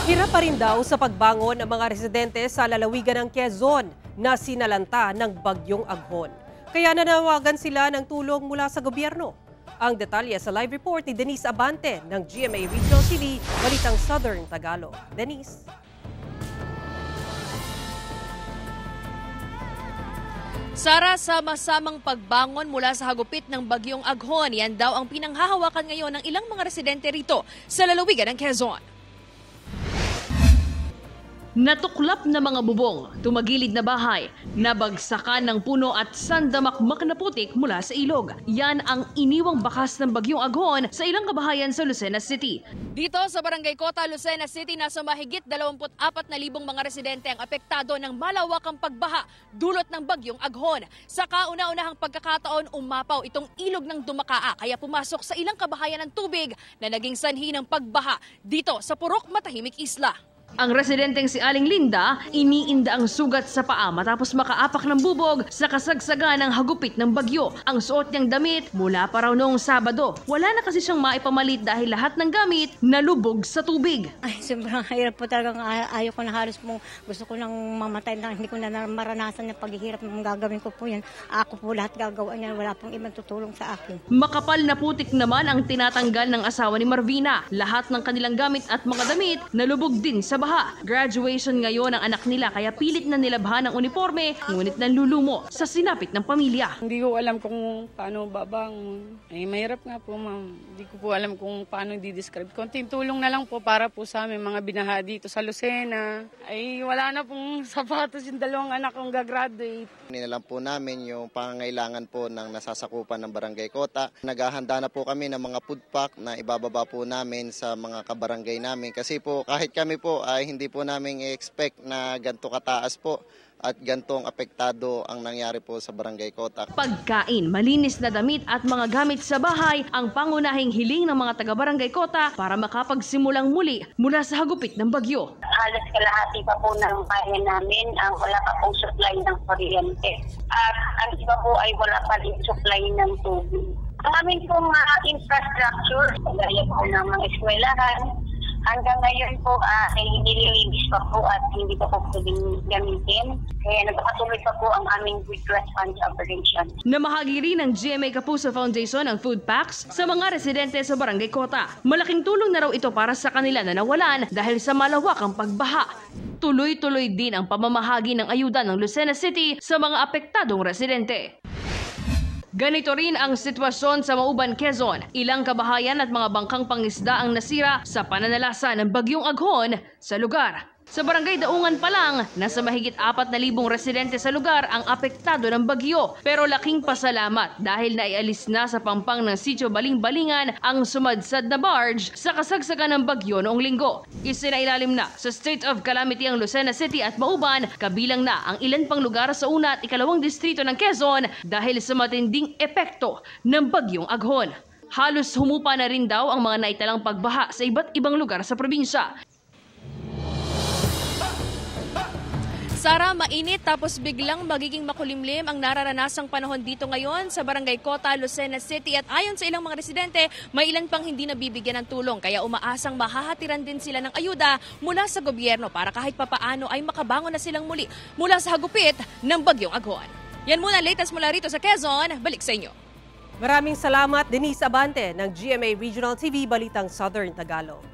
Hirap pa rin daw sa pagbangon ng mga residente sa lalawigan ng Quezon na sinalanta ng bagyong Aghon. Kaya nanawagan sila ng tulong mula sa gobyerno. Ang detalye sa live report ni Denise Abante ng GMA Regional TV, Balitang Southern Tagalog. Denise. Sara, sama-samang pagbangon mula sa hagupit ng bagyong Aghon. Yan daw ang pinanghahawakan ngayon ng ilang mga residente rito sa lalawigan ng Quezon. Natuklap na mga bubong, tumagilid na bahay, nabagsakan ng puno at sandamakmak na putik mula sa ilog. Yan ang iniwang bakas ng bagyong Aghon sa ilang kabahayan sa Lucena City. Dito sa Barangay Cota, Lucena City, nasa mahigit 24,000 mga residente ang apektado ng malawakang pagbaha dulot ng bagyong Aghon. Sa kauna-unahang pagkakataon, umapaw itong ilog ng Dumakaa kaya pumasok sa ilang kabahayan ng tubig na naging sanhi ng pagbaha dito sa Purok Matahimik Isla. Ang residenteng si Aling Linda, iniinda ang sugat sa paa matapos makaapak ng bubog sa kasagsagan ng hagupit ng bagyo. Ang suot niyang damit mula pa raw noong Sabado. Wala na kasi siyang maipamalit dahil lahat ng gamit nalubog sa tubig. Ay, sobrang hirap po talagang ayaw ko na halos po. Gusto ko nang mamatay na hindi ko na maranasan ng paghihirap ng gagawin ko po yan. Ako po lahat gagawa niyan. Wala pong ibang tutulong sa akin. Makapal na putik naman ang tinatanggal ng asawa ni Marvina. Lahat ng kanilang gamit at mga damit nalubog din sa baha. Graduation ngayon ang anak nila kaya pilit na nilabhan ang uniforme ngunit nanlulumo sa sinapit ng pamilya. Hindi ko alam kung paano babangon. Mahirap nga po ma'am. Hindi ko po alam kung paano i-describe. Konting tulong na lang po para po sa aming mga binaha dito sa Lucena. Ay wala na pong sapatos yung dalawang anak kong gagraduate. Nilalang po namin yung pangangailangan po ng nasasakupan ng Barangay Cota. Naghahanda na po kami ng mga food pack na ibababa po namin sa mga kabarangay namin. Kasi po kahit kami po ay hindi po namin i-expect na ganito kataas po at gantong apektado ang nangyari po sa Barangay Cota. Pagkain, malinis na damit at mga gamit sa bahay ang pangunahing hiling ng mga taga-Barangay Cota para makapagsimulang muli mula sa hagupit ng bagyo. Halos kalahati pa po ng bayan namin ang wala pa pong supply ng kuryente. At ang iba po ay wala pa rin supply ng tubig. Ang amin pong infrastructure, gaya po ng mga eskwelahan, hanggang ngayon po ay nililinis pa po at hindi pa po pwedeng gamitin. Kaya nagpapatuloy pa po ang aming quick response operation. Namahagi rin ng GMA Kapuso Foundation ang food packs sa mga residente sa Barangay Cota. Malaking tulong na raw ito para sa kanila na nawalan dahil sa malawakang pagbaha. Tuloy-tuloy din ang pamamahagi ng ayuda ng Lucena City sa mga apektadong residente. Ganito rin ang sitwasyon sa Mauban, Quezon. Ilang kabahayan at mga bangkang pangisda ang nasira sa pananalasa ng bagyong Aghon sa lugar. Sa Barangay Daungan pa lang, nasa mahigit 4,000 residente sa lugar ang apektado ng bagyo. Pero laking pasalamat dahil naialis na sa pampang ng Sitio Baling-Balingan ang sumadsad na barge sa kasagsagan ng bagyo noong linggo. Isinailalim na sa state of calamity ang Lucena City at Mauban, kabilang na ang ilan pang lugar sa una at ikalawang distrito ng Quezon dahil sa matinding epekto ng bagyong Aghon. Halos humupa na rin daw ang mga naitalang pagbaha sa iba't ibang lugar sa probinsya. Sara, mainit tapos biglang magiging makulimlim ang nararanasang panahon dito ngayon sa Barangay Cota, Lucena City at ayon sa ilang mga residente, may ilan pang hindi nabibigyan ng tulong kaya umaasang mahahatiran din sila ng ayuda mula sa gobyerno para kahit papaano ay makabangon na silang muli mula sa hagupit ng bagyong Aghon. Yan muna latest mula rito sa Quezon, balik sa inyo. Maraming salamat Denise Abante ng GMA Regional TV, Balitang Southern Tagalog.